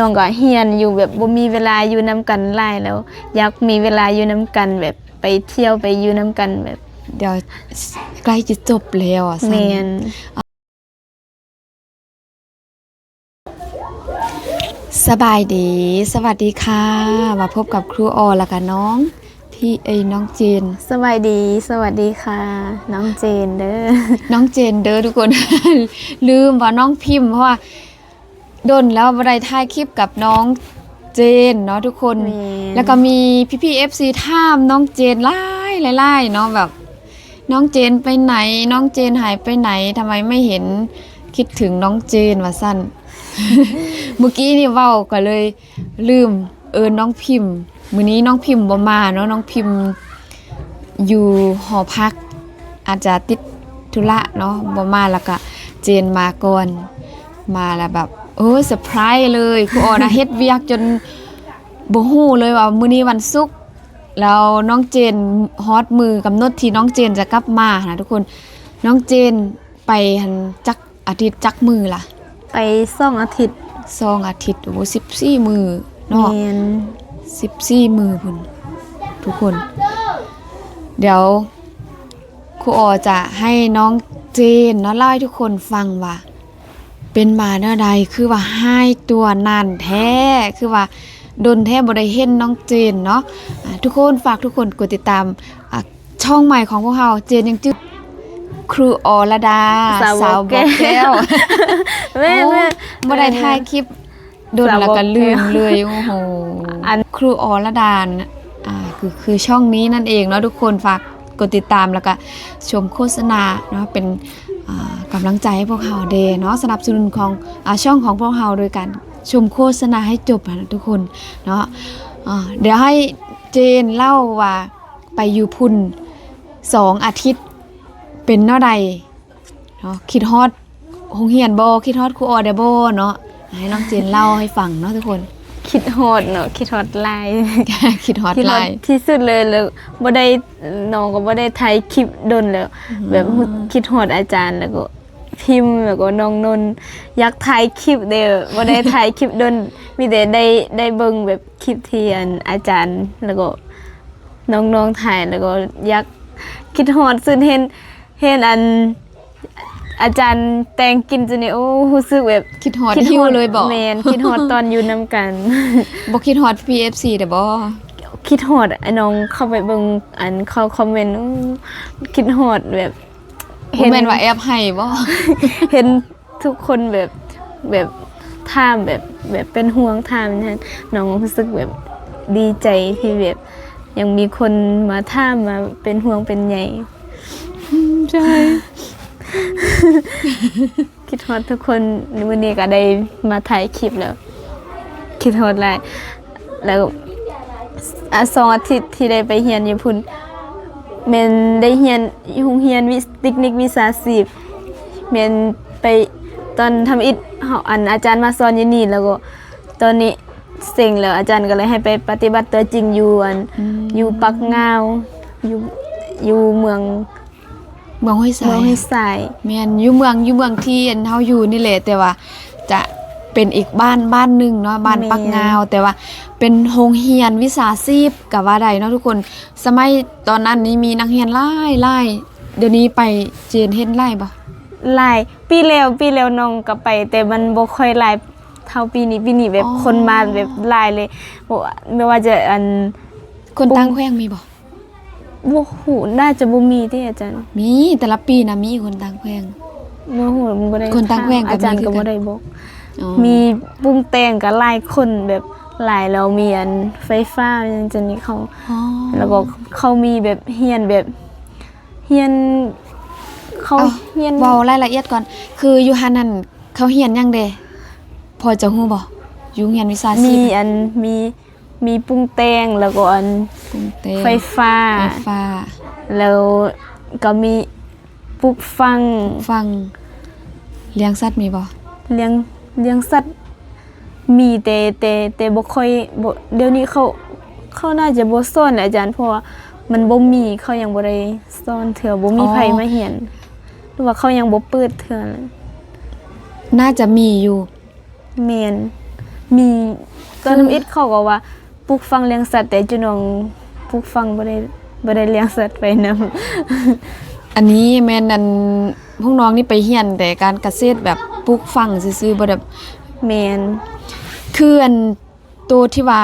น้องก็เฮียนอยู่แบบบ่มีเวลาอยู่นํกันหลายแล้วอยากมีเวลาอยู่นํกันแบบไปเที่ยวไปอยู่นํกันแบบเดี๋ยวใกล้จะจบแล้วอ่ะแม่นสบายดีสวัสดีค่ะมาพบกับครูออแล้วก็น้องพี่น้องเจนสวัสดีค่ะน้องเจนเด้อ น้องเจนเด้อทุกคน ลืมว่าน้องพิมพ์เพราะว่าดนแล้วบ่ได้ถ่ายคลิปกับน้องเจนเนาะทุกคนแล้วก็มีพี่ๆ FC ถามน้องเจนหลายเนาะแบบน้องเจนไปไหนน้องเจนหายไปไหนทำไมไม่เห็นคิดถึงน้องเจนว่าสั้น เมื่อกี้นี่เว้าก็เลยลืมน้องพิมพ์มื้อนี้น้องพิมพ์บ่มาเนาะน้องพิมพ์อยู่หอพักอาจจะติดธุระเนาะบ่มาแล้วก็เจนมาก่อนมาแล้วแบบเซอร์ไพรส์เลยครูออนะเฮ็ดเวียกจนบ่ฮู้เลยว่ามื้อนี้วันศุกร์แล้วน้องเจนฮอดมือกำหนดที่น้องเจนจะกลับมานะทุกคนน้องเจนไปหั่นจักอาทิตย์จักมือล่ะไป2อาทิตย์2อาทิตย์โอ้14มื้อเนาะแม่น14มื้อพุ่นทุกคนเดี๋ยวครูออจะให้น้องเจนเนาะเล่าให้ทุกคนฟังว่าเป็นมาแนวใดคือว่าหายตัวนานแท้คือว่าดนแท้บ่ได้เห็นน้องเจนเนาะทุกคนฝากทุกคนกดติดตามช่องใหม่ของพวกเราเจนยังจื้อครูอรดาสาวบอกแก้วแม่บ่ได้ถ่ายคลิปดนแล้วก็ลืมเลยโอ้โหครูอรดาคือช่องนี้นั่นเองเนาะทุกคนฝากกดติดตามแล้วก็ชมโฆษณาเนาะเป็นกำลังใจให้พวกเราเดเนาะสนับสนุนของช่องของพวกเราโดยการชมโฆษณาให้จบนะทุกคนเนาะเดี๋ยวให้เจนเล่าว่าไปอยู่พุ่น2อาทิตย์เป็นเนาะใดเนาะคิดฮอดโรงเรียนบ่คิดฮอดครูออได้บ่เนาะให้น้องเจนเล่าให้ฟังเนาะทุกคนคิดฮอดเนาะคิดฮอดหลาย คิดฮอดหลายที่สุดเลยแล้วบ่ได้น้องก็บ่ได้ถ่ายคลิปดนแล้วแบบคิดฮอดอาจารย์แล้วก็พิมพ์แล้วก็น้องนนอยากถ่ายคลิปเด้อบ่ได้ถ่ายคลิปดนมีแต่ได้เบิ่งแบบคลิปที่อาจารย์แล้วก็น้องๆถ่ายแล้วก็อยากคิดฮอดซึ่งเห็นอาจารย์แต่งกินจนนี่โอ้รู้สึกแบบคิดฮอดหิวเลยบ่แม่นคิดฮอดตอนอยู่นำกัน บ่คิดฮอด PFC ได้บ่คิดฮอดไอ้น้องเข้าไปเบิ่งเขาคอมเมนต์คิดฮอดแบบเห็นแม่นว่าแอบให้บ่ เห็นทุกคนแบบถามแบบเป็นห่วงถามนั่นน้องรู้สึกแบบดีใจที่แบบยังมีคนมาถามมาเป็นห่วงเป็นใยใช่ คิดฮอดทุกคนวันนี้ก็ได้มาถ่ายคลิปแล้วคิดฮอดหลายแล้ว2อาทิตย์ที่ได้ไปเรียนญี่ปุ่นแม่นได้เรียนโรงเรียนเทคนิควิชาชีพแม่นไปตอนทำอิฐอาจารย์มาสอนอยู่นี่แล้วก็ตอนนี้เซ็งแล้วอาจารย์ก็เลยให้ไปปฏิบัติตัวจริงอยู่ปักงาวอยู่เมืองห้วยทรายแม่นอยู่เมืองที่เฮาอยู่นี่แหละแต่ว่าจะเป็นอีกบ้านหนึงเนาะบ้านปักงาวแต่ว่าเป็นโรงเรียนวิชาชีพก็ว่าได้เนาะทุกคนสมัยตอนนั้นนี้มีนักเรียนหลายเดี๋ยวนี้ไปเจนเห็นหลายบ่หลายปีแล้วน้องก็ไปแต่มันบ่ค่อยหลายเท่าปีนี้แบบคนมาแบบหลายเลยบ่ไม่ว่าจะคนต่างแขวงมีบ่บ่ฮู้น่าจะบ่มีติอาจารย์มีแต่ละปีนะมีคนต่างแขวงบ่ฮู้บ่ได้คนต่างแขวงอาจารย์ก็บ่ได้บอกมีปรุงแต่งก็หลายคนแบบหลายแล้วมีไฟฟ้าอย่างจังนี้เขาแล้วก็เขามีแบบเรียนเขาเรียนเว้ารายละเอียดก่อนคืออยู่หั่นนั่นเขาเรียนหยังเด้พอจะฮู้บ่อยู่เรียนวิชาชีพมีปรุงแต่งแล้วก็ปรุงแต่งไฟฟ้าแล้วก็มีปลูกฝังเลี้ยงสัตว์มีบ่เลี้ยงสัตว์มีแต่บ่ค่อยบ่เดี๋ยวนี้เขาน่าจะบ่สอนอาจารย์เพราะว่ามันบ่มีเขายังบ่ได้สอนเทื่อบ่มีไผมาเรียนหรือว่าเขายังบ่เปิดเทื่อน่าจะมีอยู่แม่น มีตอนทำอิฐเขาก็ว่าปลูกฟังเลี้ยงสัตว์แต่จุน้องปลูกฟังบ่ได้เลี้ยงสัตว์ไปนำ อันนี้แม่นอันพวกน้องนี่ไปเรียนแต่การเกษตรแบบปลูกฝังซื่อๆบ่แบบ แม่น คืออันตัวที่ว่า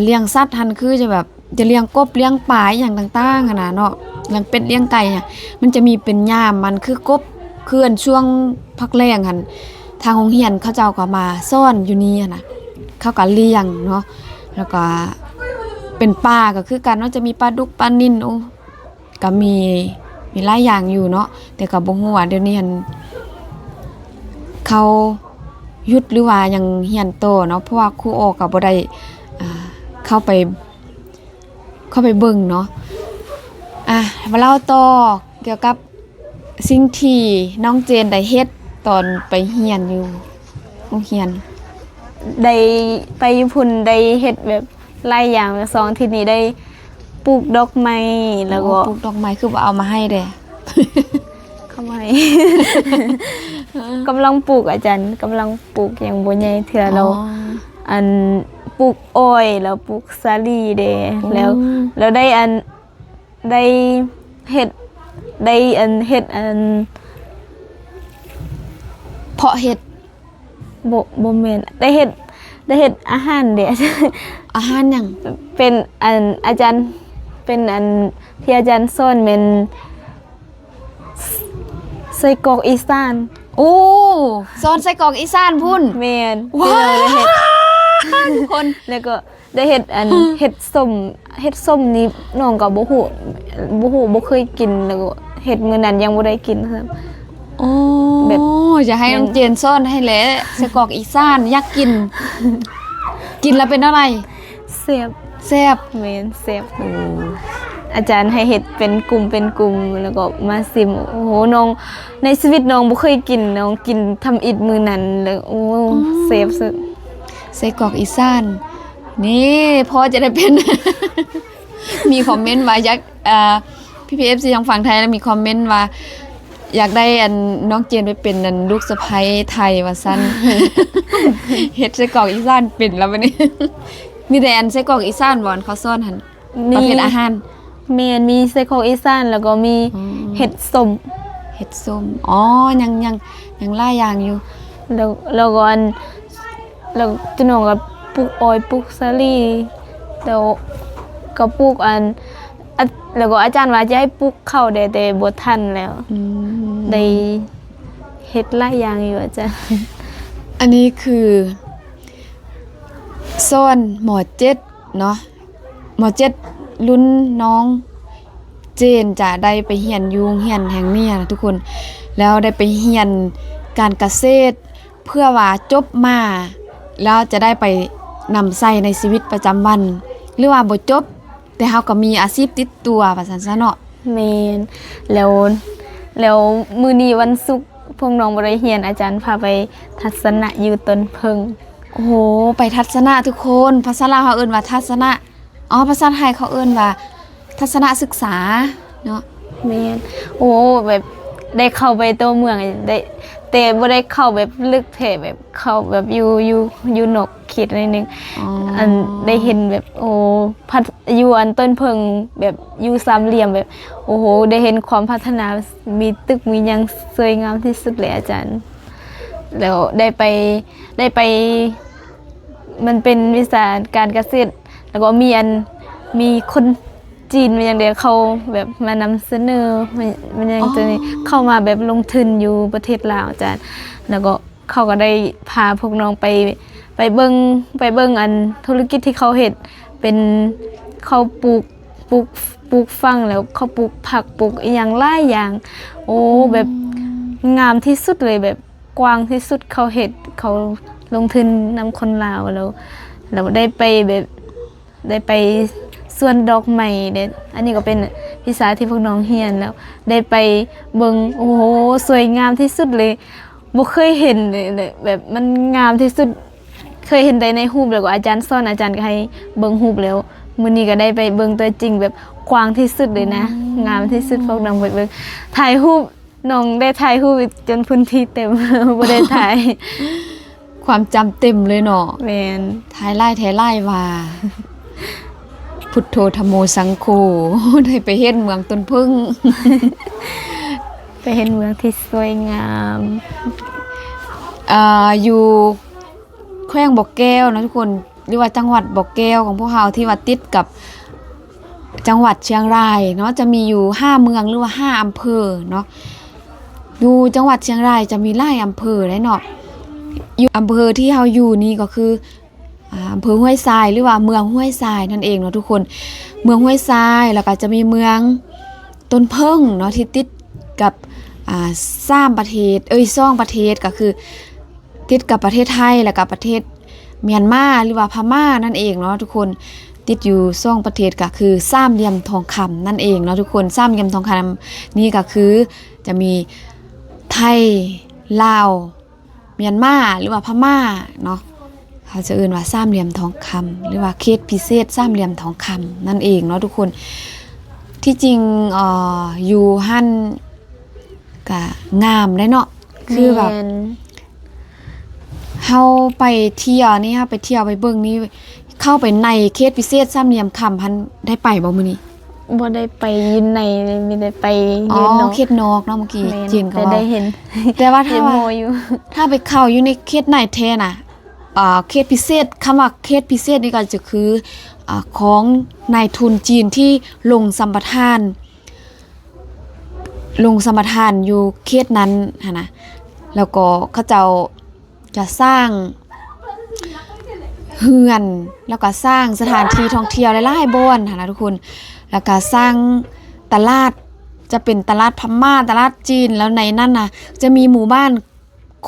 เลี้ยงสัตว์หันคือจะแบบจะเลี้ยงกบเลี้ยงปลาอหย่างต่างๆหั่นน่ะเนาะเลี้ยงเป็ดเลี้ยงไก่อะมันจะมีเป็นยามมันคือกบคืออันช่วงพักแล้งหั่นทางโรงเรียนเขาเจ้าก็มาซ่อนอยู่นี่หั่นน่ะเขาก็เลี้ยงเนาะแล้วก็เป็นปลาก็คือกันเนาะจะมีปลาดุกปลานิ่นโอ้ก็มีหลายอย่างอยู่เนาะแต่ก็บ่ฮู้ว่าเดี๋ยวนี้หั่นเขาหยุดหรือว่ายังเรียนต่อเนาะเพราะว่าครูออกก็บ่ได้เข้าไปเบิ่งเนาะมาเล่าต่อเกี่ยวกับสิ่งที่น้องเจนได้เฮ็ดตอนไปเรียนอยู่โรงเรียน ได้ไปญี่ปุ่นได้เฮ็ดแบบหลายอย่างสองอาทิตย์นี้ได้ปลูกดอกไม้แล้วก็ ปลูกดอกไม้คือบ่เอามาให้เด้ เข้ามาให้ กำลังปลูกอาจารย์กำลังปลูกอย่างบ่ใหญ่เทื่อเราอันปลูกอ้อยแล้วปลูกสาลีเด้แล้วได้ได้เฮ็ดเพาะเฮ็ด บ่แม่นได้เฮ็ดอาหารเด้ อาหารหยัง เป็นอาจารย์เป็นที่อาจารย์สอนเป็นไส้กรอกอีสาน โอ้สอนไส้กรอกอีสานพุ่น แม่น ว้าว ได้เฮ็ด ทุกคน แล้วก็ได้เฮ็ดเฮ็ดส้มนี่น้องก็บ่ฮู้บ่เคยกินแล้วก็เฮ็ดมื้อนั้นยังบ่ได้กินครับ โอ้ แบบ จะให้น้องเจนสอนให้แหละไส้กรอกอีสานอยากกิน กินแล้วเป็นอะไร แซ่บ แซ่บ แม่นแซ่บอาจารย์ให้เฮ็ดเป็นกลุ่มแล้วก็มาซิมโอ้โหน้องในชีวิตน้องบ่เคยกินน้องกินทำอิฐมื้อนั้นแล้วโอ้แซ่บสุด ไส้กรอกอีสานนี่พอจะได้เป็น มีคอมเมนต์ว่าอยากพี่พีเอฟซีทางฝั่งไทยแล้วมีคอมเมนต์ว่าอยากได้น้องเจนไปเป็นลูกสะใภ้ไทยว่าซั่น เฮ็ดไส้กรอกอีสานเป็นแล้วบัดนี้ มีแต่ไส้กรอกอีสานบ่อนเขาซ่อนหั่นประเภทอาหาร แม่นมีไส้กรอกอีสานแล้วก็มีเห็ดส้ม เฮ็ดส้มอ๋อยังหลายอย่างอยู่ แล้วก็แล้วจุน้องก็ปลูกอ้อยปลูกสาลีแล้วก็ปลูกแล้วก็อาจารย์ว่าจะให้ปลูกข้าวแต่บ่ทันแล้วได้เฮ็ดหลายอย่างอยู่อาจารย์ อันนี้คือซ่อนหมอเจ็ดเนาะหมอเจ็ดรุ่นน้องเจนจะได้ไปเรียนอยู่โรงเรียนแห่งนี้นะทุกคนแล้วได้ไปเรียนการเกษตรเพื่อว่าจบมาแล้วจะได้ไปนำใช้ในชีวิตประจำวันหรือว่าบ่จบแต่เฮาก็มีอาชีพติดตัวว่าซั่นซะเนาะ แม่นแล้วมื้อนี้วันศุกร์พวกน้องบ่ได้เรียนอาจารย์พาไปทัศนะอยู่ต้นเพิง โอ้โหไปทัศนะทุกคนภาษาลาวเขาเอิ้นว่าทัศนะอ๋อภาษาไทยเขาเอิ้นว่าทัศนศึกษาเนาะ แม่นโอ้แบบได้เข้าไปตัวเมืองได้แต่บ่ได้เข้าแบบลึกแท้แบบเข้าแบบอยู่นอกเขตนิดนึงได้เห็นแบบโอ้พัฒอยู่ต้นเพิงแบบอยู่สามเหลี่ยมแบบโอ้โหได้เห็นความพัฒนามีตึกมีหยังสวยงามที่สุดเลยอาจารย์แล้วได้ไปมันเป็นวิชาการเกษตรแล้วก็มีคนจีนมันอย่างเดียวเขาแบบมานำเสนอมันยังจะเข้ามาแบบลงทุนอยู่ประเทศลาวอาจารย์แล้วก็เขาก็ได้พาพวกน้องไปเบิ่งธุรกิจที่เขาเฮ็ดเป็นเขาปลูกฟังแล้วเขาปลูกผักปลูกอีหยังหลายอย่างโอ้แบบงามที่สุดเลยแบบกว้างที่สุดเขาเฮ็ดเขาลงทุนนำคนลาวแล้วเราได้ไปส่วนดอกไม้เด็ดอันนี้ก็เป็นวิชาที่พวกน้องเรียนแล้วได้ไปเบิ่งโอ้โหสวยงามที่สุดเลยบ่เคยเห็นเลยแบบมันงามที่สุดเคยเห็นแต่ในรูปแล้วก็อาจารย์สอนอาจารย์ก็ให้เบิ่งรูปแล้วมื้อนี้ก็ได้ไปเบิ่งตัวจริงแบบกว้างที่สุดเลยนะงามที่สุดพวกน้องไปเบิ่งถ่ายรูปน้องได้ถ่ายรูปจนพื้นที่เต็ม บ่ได้ถ่าย ค ความจำเต็มเลยเนาะ แม่น ท้ายไล่ว่า พุทโธธัมโมสังโฆ ได้ไปเฮ็ดเมืองต้นพึ่ง ไปเห็นเมืองที่สวยงาม อยู่แขวงบ่อแก้วนะทุกคนหรือว่าจังหวัดบ่อแก้วของพวกเราที่ว่าติดกับจังหวัดเชียงรายเนาะจะมีอยู่5เมืองหรือว่า5อำเภอเนาะอยู่จังหวัดเชียงรายจะมีหลายอำเภอได้เนาะอยู่อำเภอที่เราอยู่นี่ก็คืออำเภอห้วยทรายหรือว่าเมืองห้วยทรายนั่นเองเนาะทุกคนเมืองห้วยทรายแล้วก็จะมีเมืองต้นเพิ่งเนาะที่ติดกับ3ประเทศ2ประเทศก็คือติดกับประเทศไทยแล้วก็ประเทศเมียนมาหรือว่าพม่านั่นเองเนาะทุกคนติดอยู่2ประเทศก็คือสามเหลี่ยมทองคำนั่นเองเนาะทุกคนสามเหลี่ยมทองคำนี่ก็คือจะมีไทยลาวเมียนมาหรือว่าพม่าเนาะเขาจะเอ่ยว่าสามเหลี่ยมทองคำหรือว่าเขตพิเศษสามเหลี่ยมทองคำนั่นเองเนาะทุกคนที่จริงอยู่หั่นก็งามได้เนาะคือแบบ แม่น เฮาไปเที่ยวนี่ไปเที่ยวไปเบิ่งนี่เข้าไปในเขตพิเศษสามเหลี่ยมคำพันได้ไปบ่มื้อนี้ บ่ได้ไปยืนในมีได้ไป อ๋อ ยืนนอก เขตนอกเนาะเมื่อกี้ แม่น จีนก็ แต่ ว่า ได้เห็น แต่ว่า เห็ ถ้าน ว่า โมอยู่ ถ้าไปเข้าอยู่ในเขตไหนแท้น่ะเขตพิเศษคำว่าเขตพิเศษนี่ก็จะคือของนายทุนจีนที่ลงสัมปทานอยู่เขตนั้นหั่นนะแล้วก็เขาเจ้าจะสร้างเฮือนแล้วก็สร้างสถานที่ท่องเที่ยวหลายๆบ่อนหั่นนะทุกคนแล้วก็สร้างตลาดจะเป็นตลาดพม่าตลาดจีนแล้วในนั้นน่ะจะมีหมู่บ้าน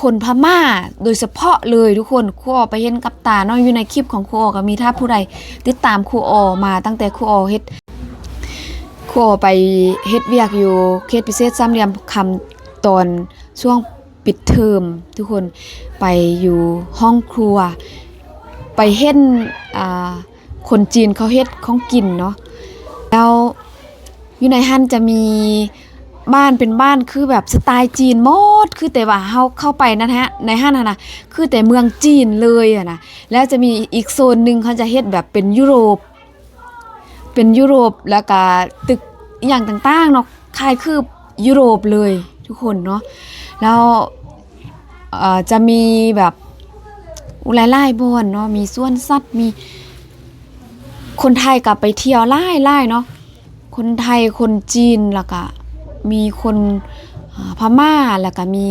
คนพม่าโดยเฉพาะเลยทุกคนครูออไปเห็นกับตาเนาะอยู่ในคลิปของครูออก็มีถ้าผู้ใดติดตามครูออมาตั้งแต่ครูออเฮ็ดครูออไปเฮ็ดเวียกอยู่เขตพิเศษสามเหลี่ยมคำตอนช่วงปิดเทอมทุกคนไปอยู่ห้องครัวไปเห็นคนจีนเขาเฮ็ดของกินเนาะแล้วอยู่ในหันจะมีบ้านเป็นบ้านคือแบบสไตล์จีนหมดคือแต่ว่าเฮาเข้าไปนะฮะในหันน่ะนะคือแต่เมืองจีนเลยอะนะแล้วจะมีอีกโซนนึงเขาจะเฮ็ดแบบเป็นยุโรปแล้วก็ตึกอย่างต่างๆเนาะคล้ายคือยุโรปเลยทุกคนเนาะแล้วจะมีแบบหลายๆบ่อนเนาะมีสวนสัตว์มีคนไทยกลับไปเที่ยวหลายๆเนาะคนไทยคนจีนแล้วก็มีคนพม่าแล้วก็มี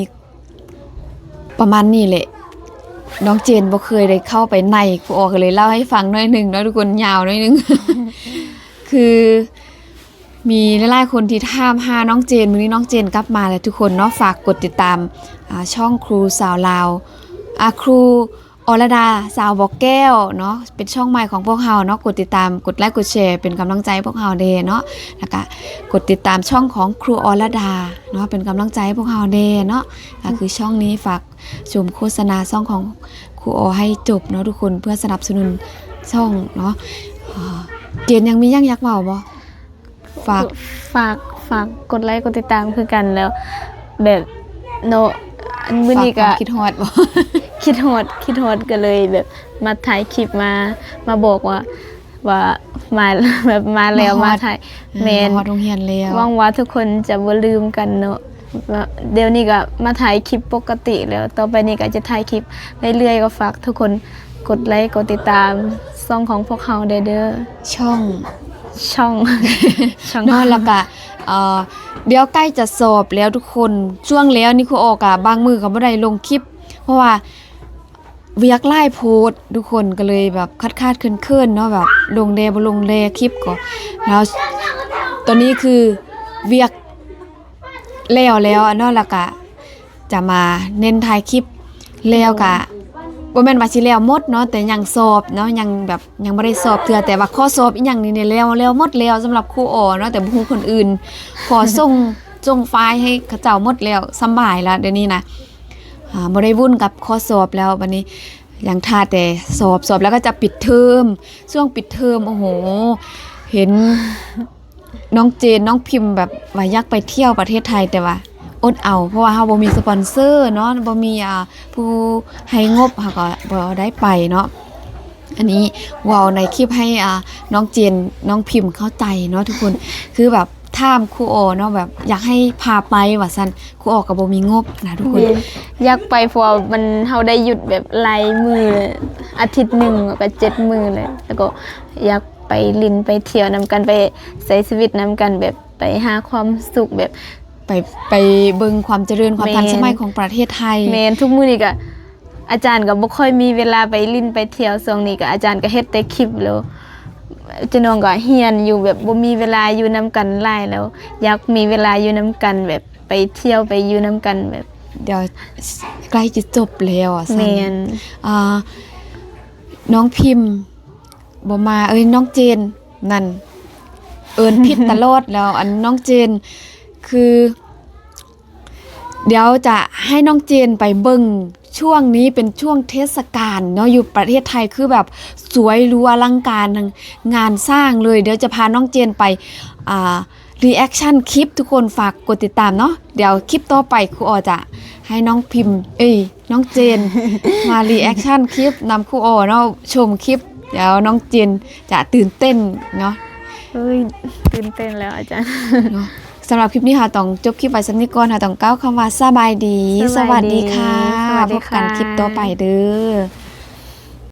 ประมาณนี้แหละน้องเจนบ่เคยได้เข้าไปในครูออก็เลยเล่าให้ฟังหน่อยหนึงเนาะทุกคนยาวหน่อยหนึง คือมีหลายๆคนที่ถามหาน้องเจนมื้อนี้น้องเจนกลับมาแล้วทุกคนเนาะฝากกดติดตามช่องครูสาวลาวครูอรดาสาวบอกแก้วเนาะเป็นช่องใหม่ของพวกเราเนาะกดติดตามกดไลค์กดแชร์เป็นกำลังใจให้พวกเราเด้เนาะแล้วก็กดติดตามช่องของครูอรดาเนาะเป็นกำลังใจให้พวกเราเด้เนาะก็คือช่องนี้ฝากชมโฆษณาช่องของครูอให้จบเนาะทุกคนเพื่อสนับสนุนช่องเนาะเจนยังมียังอยากเว้าบ่ฝากกดไลค์กดติดตามคือกันแล้วแบบโนอันมื้อนี้ก็ คิดฮอดบ่ คิดฮอดก็เลยแบบมาถ่ายคลิปมาบอกว่ามาแบบมาแล้วมาถ่ายแม่น ฮอดโรงเรียนแล้ว หวังว่าทุกคนจะบ่ลืมกันเนาะว่าเดี๋ยวนี้ก็มาถ่ายคลิปปกติแล้วต่อไปนี้ก็จะถ่ายคลิปเรื่อยๆก็ฝากทุกคนกดไลค์กดติดตามช่องของพวกเราเด้อ ช่อง ช่อง นอนแล้วก็เดี๋ยวใกล้จะสอบแล้วทุกคนช่วงแล้วนี่ครูออกบางมือก็บ่ได้ลงคลิปเพราะว่าเวียกไล่โพสต์ทุกคนก็เลยแบบคาดเคลื่อนๆเนาะแบบลงแดบ่ลงแดคลิปก็แล้วตอนนี้คือเวียกแล้วเนาะแล้วก็จะมาเน้นถ่ายคลิปแล้วก็บ่แม่นว่าสิแล้วหมดเนาะแต่ยังสอบเนาะยังแบบยังบ่ได้สอบเทื่อแต่ว่าข้อสอบอีหยังนี่เนี่ยแล้วหมดแล้วสำหรับครูอ๋อเนาะแต่บ่ฮู้คนอื่นขอส่งไฟล์ให้เขาเจ้าหมดแล้วสำบายแล้วเดี๋ยวนี้นะบ่ได้วุ่นกับข้อสอบแล้วบัดนี้ยังท่าแต่สอบแล้วก็จะปิดเทอมช่วงปิดเทอมโอ้โหเห็นน้องเจนน้องพิมพ์แบบว่าอยากไปเที่ยวประเทศไทยแต่ว่า อดเอาเพราะว่าเฮาบ่มีสปอนเซอร์เนาะบ่มีผู้ให้งบเฮาก็บ่ได้ไปเนาะอันนี้เว้าในคลิปให้น้องเจนน้องพิมพ์เข้าใจเนาะทุกคนคือแบบถามครูโอเนาะแบบอยากให้พาไปว่าซั่นครูโอก็บ่มีงบนะทุกคน อยากไปเพราะว่ามันเฮาได้หยุดแบบรายมือเลยอาทิตย์หนึงก็7 มื้อเลยแล้วก็อยากไปลินไปเที่ยวนำกันไปใช้ชีวิตนำกันแบบไปหาความสุขแบบ ไปเบิ่งความเจริญความทันสมัยของประเทศไทย แม่นทุกมื้อนี้ก็อาจารย์ก็บ่ค่อยมีเวลาไปลินไปเที่ยวช่วงนี้ก็อาจารย์ก็เฮ็ดแต่คลิปแล้วเจะน้องก็เรียนอยู่แบบบ่มีเวลาอยู่นํกันหลายแล้ว อยากมีเวลาอยู่นํกันแบบไปเที่ยวไปอยู่นํกันแบบ เดี๋ยวใกล้จะจบแล้วอ่ะ แม่น น้องพิมพ์บ่มาน้องเจนนั่นผิดตลอดแล้วอันน้องเจนคือเดี๋ยวจะให้น้องเจนไปเบิ่งช่วงนี้เป็นช่วงเทศกาลเนาะอยู่ประเทศไทยคือแบบสวยหรูอลังการทั้งงานสร้างเลยเดี๋ยวจะพาน้องเจนไปรีแอคชั่นคลิปทุกคนฝากกดติดตามเนาะเดี๋ยวคลิปต่อไปครูออจะให้น้องพิมพ์น้องเจน มารีแอคชั่นคลิปนำครูออเนาะชมคลิปเดี๋ยวน้องเจนจะตื่นเต้นเนาะ ตื่นเต้นแล้วอาจารย์ เนาะสำหรับคลิปนี้ค่ะต้องจบคลิปไปสักนิดก่อนค่ะต้องก้าวคำว่าสบายดี สบายดี สวัสดีค่ะ สวัสดี พบกัน ค่ะ คลิปต่อไปเด้อ